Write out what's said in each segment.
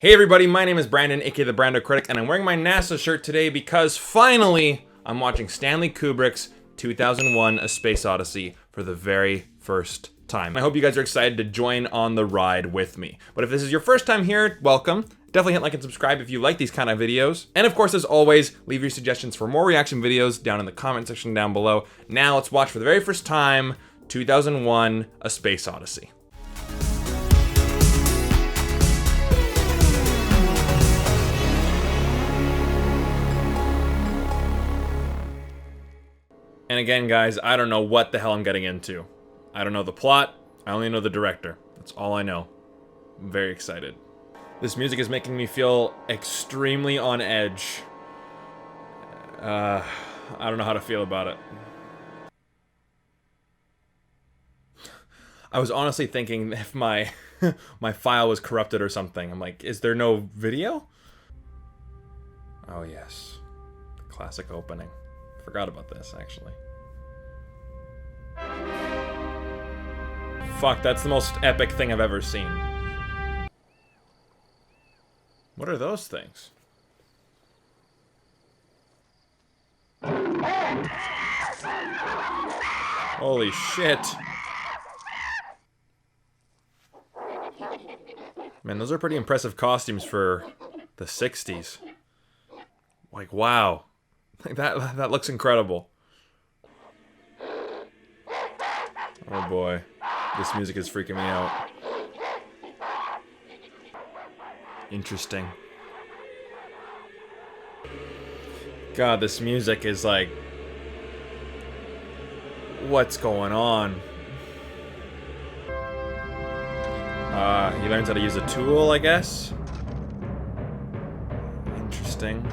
Hey everybody, my name is Brandon, aka the Brando Critic, and I'm wearing my NASA shirt today because finally I'm watching Stanley Kubrick's 2001 A Space Odyssey for the very first time. I hope you guys are excited to join on the ride with me. But if this is your first time here, welcome. Definitely hit like and subscribe if you like these kind of videos. And of course, as always, leave your suggestions for more reaction videos down in the comment section down below. Now let's watch for the very first time 2001 A Space Odyssey. And again, guys, I don't know what the hell I'm getting into. I don't know the plot. I only know the director. That's all I know. I'm very excited. This music is making me feel extremely on edge. I don't know how to feel about it. I was honestly thinking if my my file was corrupted or something. I'm like, is there no video? Oh yes, the classic opening. Forgot about this, actually. Fuck, that's the most epic thing I've ever seen. What are those things? Holy shit. Man, those are pretty impressive costumes for the 60s. Like, wow. That looks incredible. Oh boy, this music is freaking me out. Interesting. God, this music is like... what's going on? He learns how to use a tool, I guess? Interesting.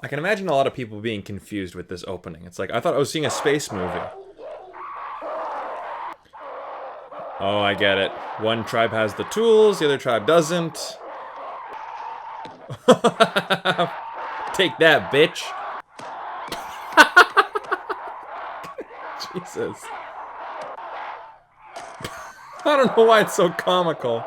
I can imagine a lot of people being confused with this opening. It's like, I thought I was seeing a space movie. Oh, I get it. One tribe has the tools, the other tribe doesn't. Take that, bitch. Jesus. I don't know why it's so comical.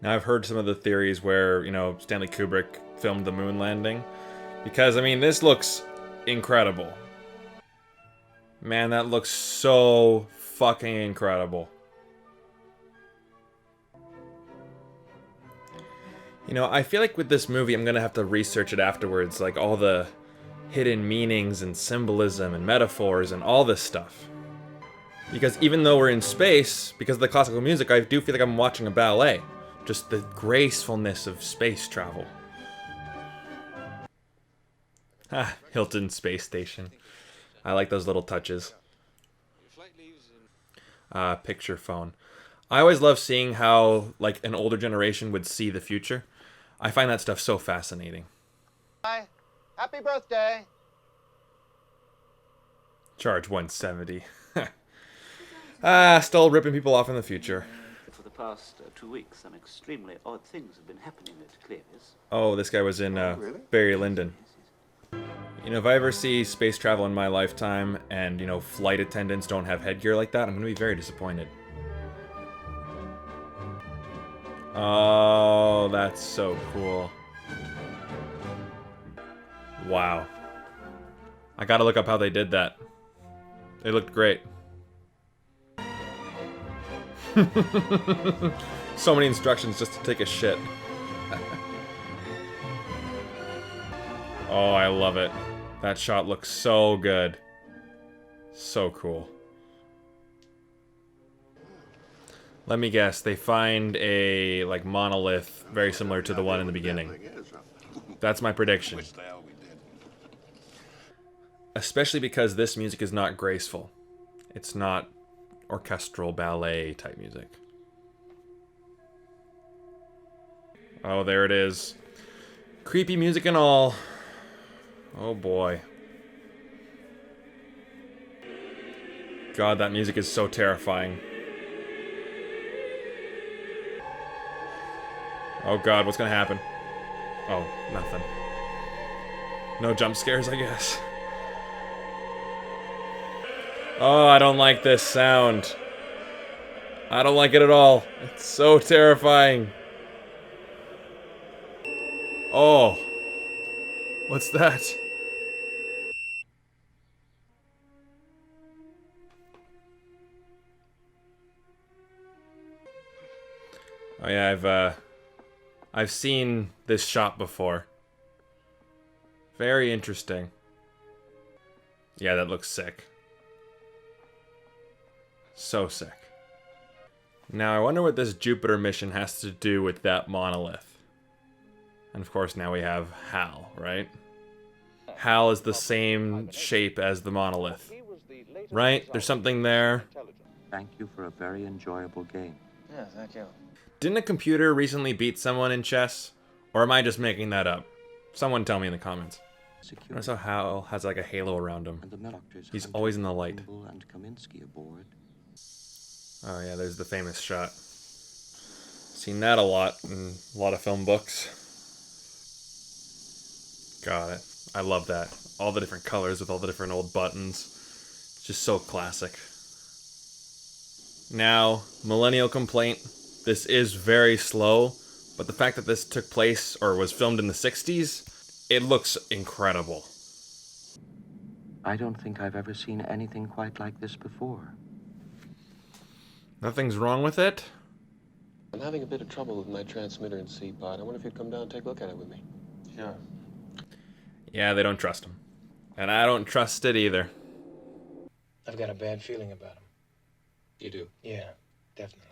Now, I've heard some of the theories where, you know, Stanley Kubrick filmed the moon landing. Because, I mean, this looks incredible. Man, that looks so fucking incredible. You know, I feel like with this movie, I'm gonna have to research it afterwards. Like, all the hidden meanings and symbolism and metaphors and all this stuff. Because even though we're in space, because of the classical music, I do feel like I'm watching a ballet. Just the gracefulness of space travel. Ah, Hilton Space Station. I like those little touches. Picture phone. I always love seeing how, like, an older generation would see the future. I find that stuff so fascinating. Hi. Happy birthday. Charge 170. Still ripping people off in the future. For the past 2 weeks, some extremely odd things have been happening at Keir's. Oh, this guy was in Really? Barry Lyndon. You know, if I ever see space travel in my lifetime and, you know, flight attendants don't have headgear like that, I'm gonna be very disappointed. Oh, that's so cool. Wow. I gotta look up how they did that. They looked great. So many instructions just to take a shit. Oh, I love it. That shot looks so good. So cool. Let me guess, they find a, like, monolith very similar to the one in the beginning. That's my prediction. Especially because this music is not graceful. It's not orchestral ballet type music. Oh, there it is. Creepy music and all. Oh boy. God, that music is so terrifying. Oh god, what's gonna happen? Oh, nothing. No jump scares, I guess. Oh, I don't like this sound. I don't like it at all. It's so terrifying. Oh. What's that? Oh yeah, I've seen this shot before. Very interesting. Yeah, that looks sick. So sick. Now I wonder what this Jupiter mission has to do with that monolith. And of course now we have H.A.L, right? H.A.L is the same shape as the monolith. Right? There's something there. Thank you for a very enjoyable game. Yeah, thank you. Didn't a computer recently beat someone in chess? Or am I just making that up? Someone tell me in the comments. Notice how H.A.L has like a halo around him. He's always in the light. Oh yeah, there's the famous shot. Seen that a lot in a lot of film books. Got it. I love that. All the different colors with all the different old buttons. It's just so classic. Now, millennial complaint. This is very slow, but the fact that this took place or was filmed in the 60s, it looks incredible. I don't think I've ever seen anything quite like this before. Nothing's wrong with it? I'm having a bit of trouble with my transmitter and C-pod. I wonder if you'd come down and take a look at it with me. Sure. Yeah, they don't trust him. And I don't trust it either. I've got a bad feeling about him. You do? Yeah, definitely.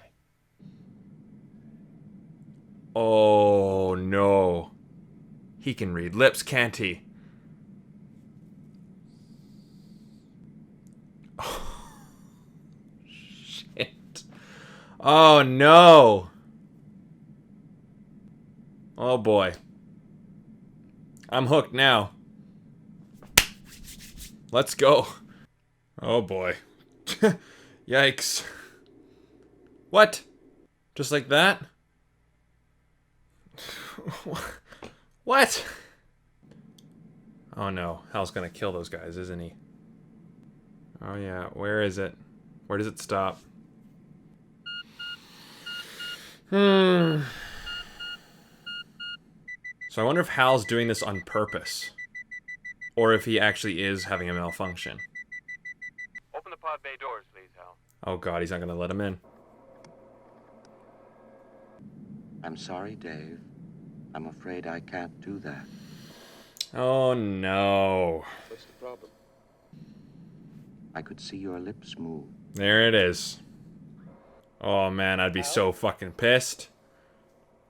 Oh no. He can read lips, can't he? Oh, shit. Oh no. Oh boy. I'm hooked now. Let's go. Oh boy. Yikes. What? Just like that? What? Oh no, Hal's gonna kill those guys, isn't he? Oh yeah, where is it? Where does it stop? So I wonder if Hal's doing this on purpose. Or if he actually is having a malfunction. Open the pod bay doors, please, Hal. Oh god, he's not gonna let him in. I'm sorry, Dave. I'm afraid I can't do that. Oh no. What's the problem? I could see your lips move. There it is. Oh man, I'd be so fucking pissed.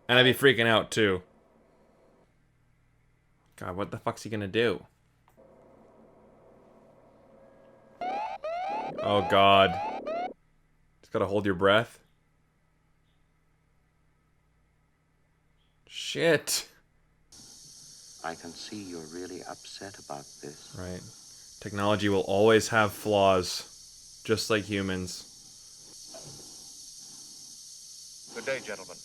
And I'd be freaking out too. God, what the fuck's he gonna do? Oh god. Just gotta hold your breath. Shit. I can see you're really upset about this. Right. Technology will always have flaws, just like humans. Good day, gentlemen.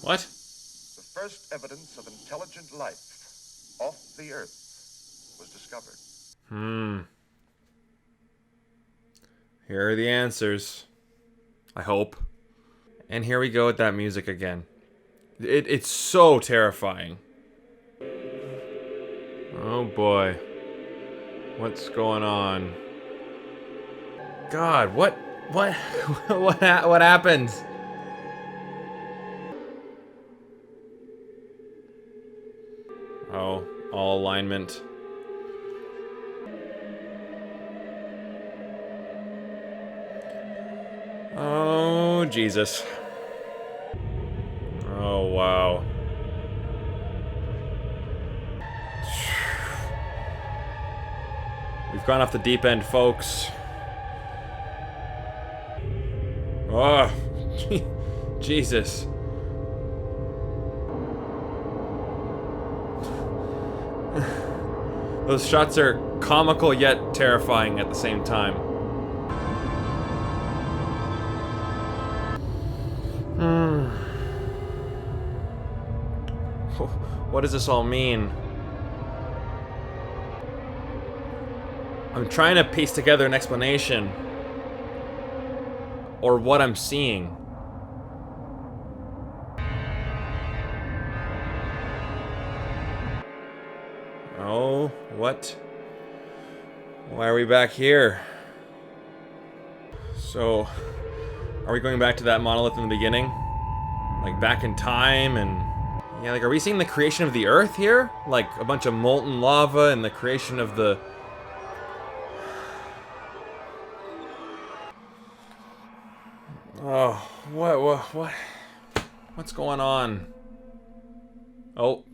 What? The first evidence of intelligent life off the Earth was discovered. Here are the answers. I hope. And here we go with that music again. It's so terrifying. Oh boy. What's going on? God, what what happens? Oh, all alignment. Oh, Jesus. Oh, wow. We've gone off the deep end, folks. Oh, Jesus. Those shots are comical yet terrifying at the same time. What does this all mean? I'm trying to piece together an explanation or what I'm seeing. Oh, what? Why are we back here? So, are we going back to that monolith in the beginning? Like back in time and... Yeah, like are we seeing the creation of the Earth here? Like a bunch of molten lava and the creation of the... Oh, what's going on? Oh.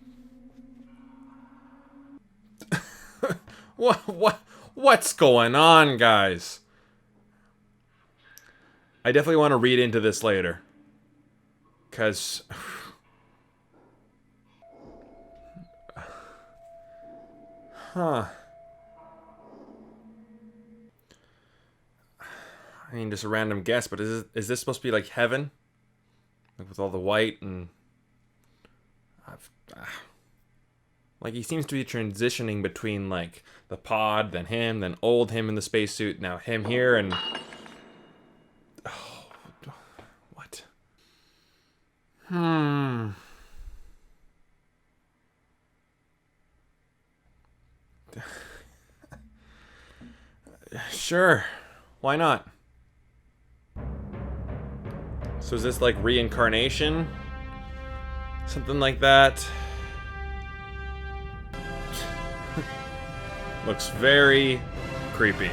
What's going on, guys? I definitely want to read into this later. 'Cause... Huh. I mean, just a random guess, but is this supposed to be like heaven? Like with all the white and... Like he seems to be transitioning between like the pod, then him, then old him in the spacesuit, now him here, and... Oh, what? Sure. Why not? So is this like reincarnation? Something like that? Looks very creepy.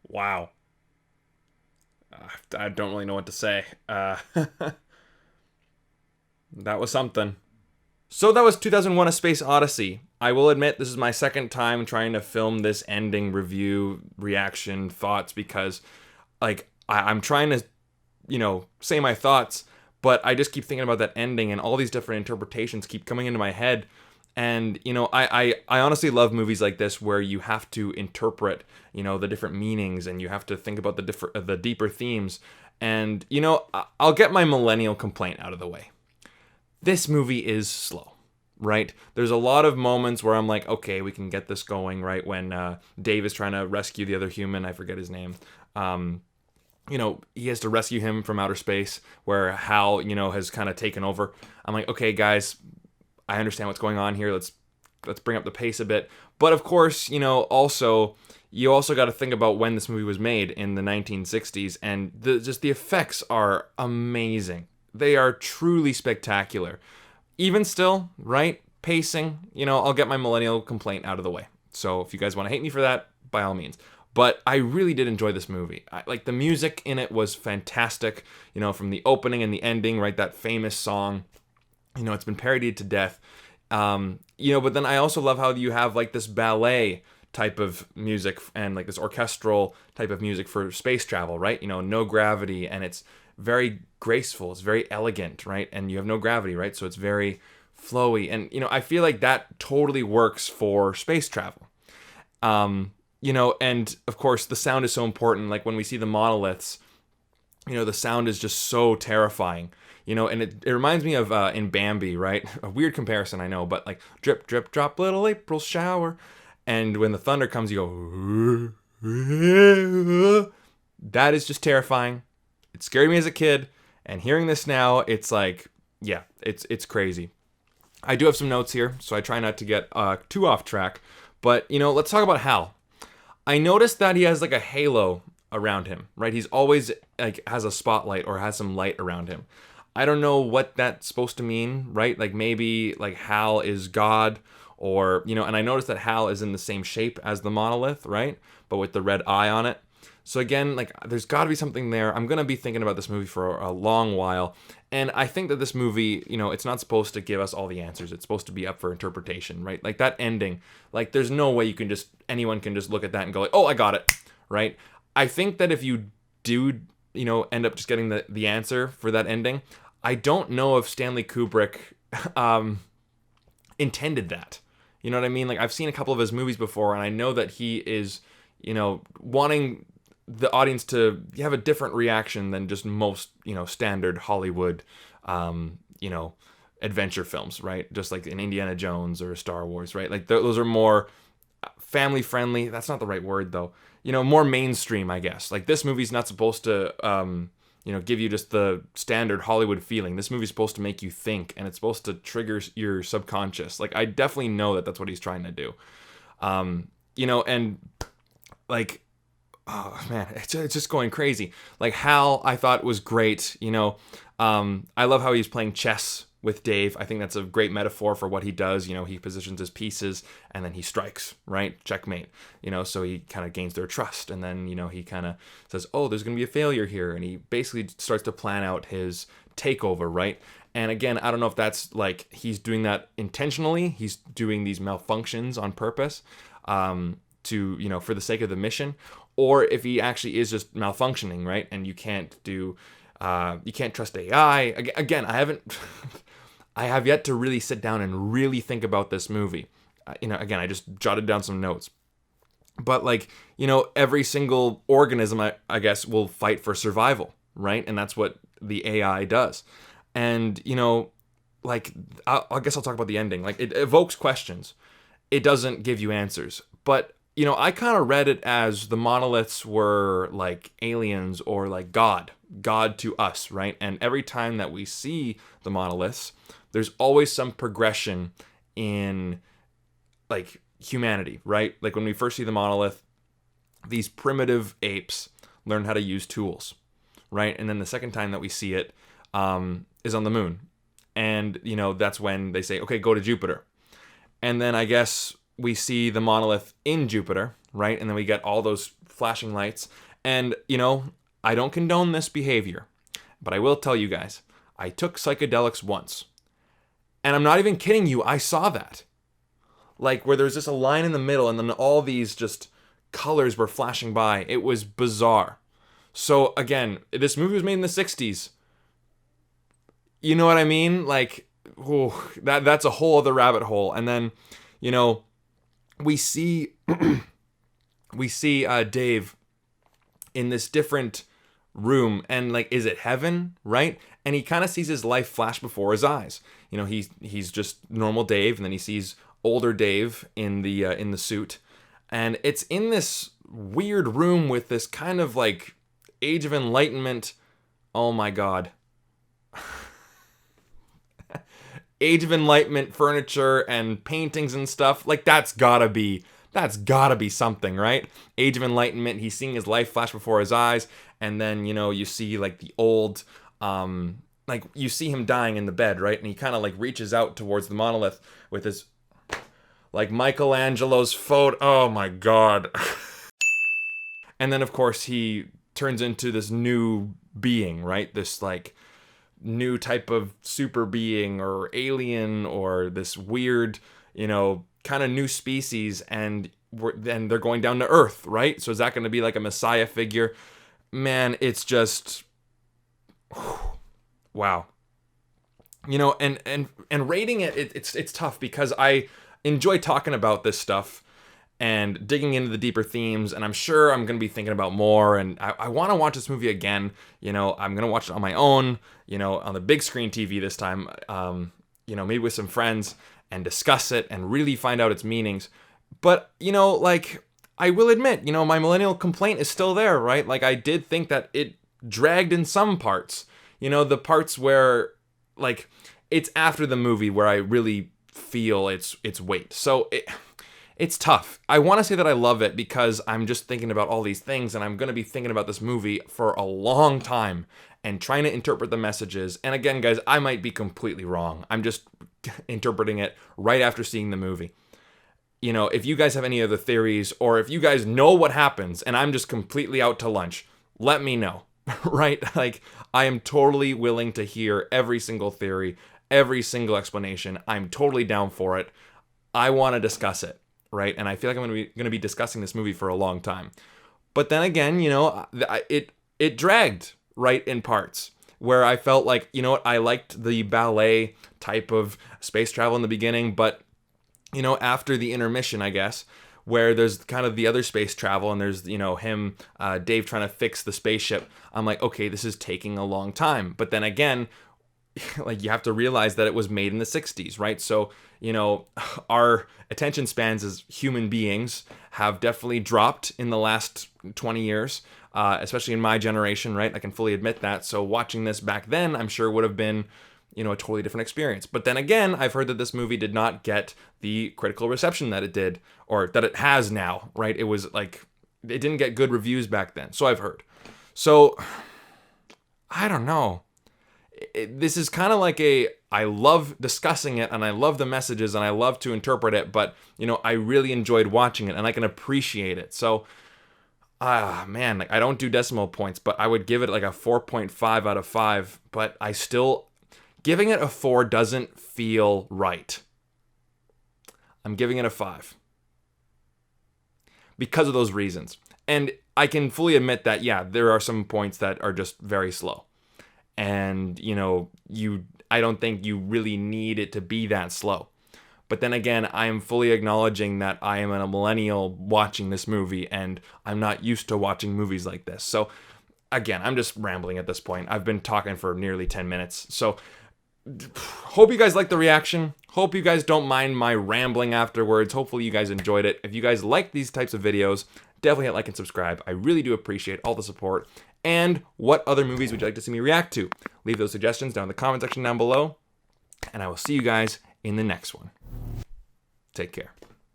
Wow. I don't really know what to say. That was something. So that was 2001: A Space Odyssey. I will admit this is my second time trying to film this ending review, reaction, thoughts, because like I'm trying to, you know, say my thoughts, but I just keep thinking about that ending and all these different interpretations keep coming into my head. And, you know, I honestly love movies like this where you have to interpret, you know, the different meanings and you have to think about the deeper themes. And, you know, I'll get my millennial complaint out of the way. This movie is slow, right? There's a lot of moments where I'm like, okay, we can get this going, right? When Dave is trying to rescue the other human, I forget his name. You know, he has to rescue him from outer space where H.A.L, you know, has kind of taken over. I'm like, okay, guys, I understand what's going on here. Let's bring up the pace a bit. But of course, you know, you also got to think about when this movie was made in the 1960s, and just the effects are amazing. They are truly spectacular. Even still, right? Pacing, you know, I'll get my millennial complaint out of the way. So if you guys want to hate me for that, by all means. But I really did enjoy this movie. Like the music in it was fantastic, you know, from the opening and the ending, right? That famous song, you know, it's been parodied to death. You know, but then I also love how you have like this ballet type of music and like this orchestral type of music for space travel, right? You know, no gravity, and it's very graceful, it's very elegant, right? And you have no gravity, right? So it's very flowy. And, you know, I feel like that totally works for space travel. You know, and of course the sound is so important. Like when we see the monoliths, you know, the sound is just so terrifying. You know, and it reminds me of in Bambi, right? A weird comparison, I know, but like drip, drip, drop, little April shower. And when the thunder comes, you go, that is just terrifying. It scared me as a kid, and hearing this now, it's like, yeah, it's crazy. I do have some notes here, so I try not to get too off track. But, you know, let's talk about H.A.L. I noticed that he has like a halo around him, right? He's always like has a spotlight or has some light around him. I don't know what that's supposed to mean, right? Like maybe like H.A.L is God, or, you know, and I noticed that H.A.L is in the same shape as the monolith, right? But with the red eye on it. So again, like there's got to be something there. I'm going to be thinking about this movie for a long while. And I think that this movie, you know, it's not supposed to give us all the answers. It's supposed to be up for interpretation, right? Like that ending, like there's no way anyone can just look at that and go like, oh, I got it, right? I think that if you do, you know, end up just getting the answer for that ending, I don't know if Stanley Kubrick intended that. You know what I mean? Like I've seen a couple of his movies before, and I know that he is, you know, wanting the audience to have a different reaction than just most, you know, standard Hollywood you know, adventure films, right? Just like an Indiana Jones or a Star Wars, right? Like those are more family friendly. That's not the right word though. You know, more mainstream, I guess. Like this movie's not supposed to, you know, give you just the standard Hollywood feeling. This movie's supposed to make you think, and it's supposed to trigger your subconscious. Like I definitely know that that's what he's trying to do. You know, and like, oh man, it's just going crazy. Like H.A.L, I thought was great. You know, I love how he's playing chess with Dave. I think that's a great metaphor for what he does. You know, he positions his pieces and then he strikes, right? Checkmate. You know, so he kind of gains their trust. And then, you know, he kind of says, oh, there's going to be a failure here. And he basically starts to plan out his takeover, right? And again, I don't know if that's like he's doing that intentionally. He's doing these malfunctions on purpose to, you know, for the sake of the mission. Or if he actually is just malfunctioning, right? And you can't do, you can't trust AI. Again, I have yet to really sit down and really think about this movie. You know, again, I just jotted down some notes. But like, you know, every single organism, I guess, will fight for survival, right? And that's what the AI does. And, you know, like, I guess I'll talk about the ending. Like, it evokes questions. It doesn't give you answers. But, you know, I kind of read it as the monoliths were like aliens or like God to us, right? And every time that we see the monoliths, there's always some progression in like humanity, right? Like when we first see the monolith, these primitive apes learn how to use tools, right? And then the second time that we see it is on the moon. And, you know, that's when they say, okay, go to Jupiter. And then I guess we see the monolith in Jupiter, right? And then we get all those flashing lights. And, you know, I don't condone this behavior, but I will tell you guys, I took psychedelics once. And I'm not even kidding you, I saw that. Like where there's just a line in the middle and then all these just colors were flashing by. It was bizarre. So again, this movie was made in the 60s. You know what I mean? Like, ooh, that's a whole other rabbit hole. And then, you know, we see Dave in this different room, and like, is it heaven, right? And he kind of sees his life flash before his eyes. You know, he's just normal Dave, and then he sees older Dave in the suit, and it's in this weird room with this kind of like Age of Enlightenment. Oh my God. Age of Enlightenment furniture and paintings and stuff. Like that's gotta be something, right? Age of Enlightenment, he's seeing his life flash before his eyes, and then, you know, you see like the old, like you see him dying in the bed, right? And he kind of like reaches out towards the monolith with his, like Michelangelo's photo. Oh my God. And then of course he turns into this new being, right? This like new type of super being or alien or this weird, you know, kind of new species, and then they're going down to Earth, right? So is that going to be like a messiah figure? Man, it's just wow. You know, and rating it's tough because I enjoy talking about this stuff and digging into the deeper themes, and I'm sure I'm going to be thinking about more, and I want to watch this movie again. You know, I'm going to watch it on my own, you know, on the big screen TV this time, you know, maybe with some friends, and discuss it and really find out its meanings. But, you know, like, I will admit, you know, my millennial complaint is still there, right? Like, I did think that it dragged in some parts, you know, the parts where, like, it's after the movie where I really feel its weight. So it's tough. I want to say that I love it because I'm just thinking about all these things, and I'm going to be thinking about this movie for a long time and trying to interpret the messages. And again, guys, I might be completely wrong. I'm just interpreting it right after seeing the movie. You know, if you guys have any other theories, or if you guys know what happens and I'm just completely out to lunch, let me know, right? Like, I am totally willing to hear every single theory, every single explanation. I'm totally down for it. I want to discuss it, right? And I feel like I'm going to be discussing this movie for a long time. But then again, you know, it dragged, right, in parts where I felt like, you know what, I liked the ballet type of space travel in the beginning, but, you know, after the intermission, I guess, where there's kind of the other space travel and there's, you know, him, Dave trying to fix the spaceship, I'm like, okay, this is taking a long time. But then again, like, you have to realize that it was made in the 60s, right? So, you know, our attention spans as human beings have definitely dropped in the last 20 years, especially in my generation, right? I can fully admit that. So watching this back then, I'm sure would have been, you know, a totally different experience. But then again, I've heard that this movie did not get the critical reception that it did, or that it has now, right? It was like, it didn't get good reviews back then. So I've heard. So, I don't know. This is kind of like I love discussing it, and I love the messages, and I love to interpret it, but, you know, I really enjoyed watching it, and I can appreciate it. So, man, like, I don't do decimal points, but I would give it like a 4.5 out of 5, but I still, giving it a 4 doesn't feel right. I'm giving it a 5. Because of those reasons. And I can fully admit that, yeah, there are some points that are just very slow. And, you know, I don't think you really need it to be that slow. But then again, I am fully acknowledging that I am a millennial watching this movie, and I'm not used to watching movies like this. So, again, I'm just rambling at this point. I've been talking for nearly 10 minutes. So, hope you guys like the reaction. Hope you guys don't mind my rambling afterwards. Hopefully you guys enjoyed it. If you guys like these types of videos, definitely hit like and subscribe. I really do appreciate all the support. And what other movies would you like to see me react to? Leave those suggestions down in the comment section down below. And I will see you guys in the next one. Take care.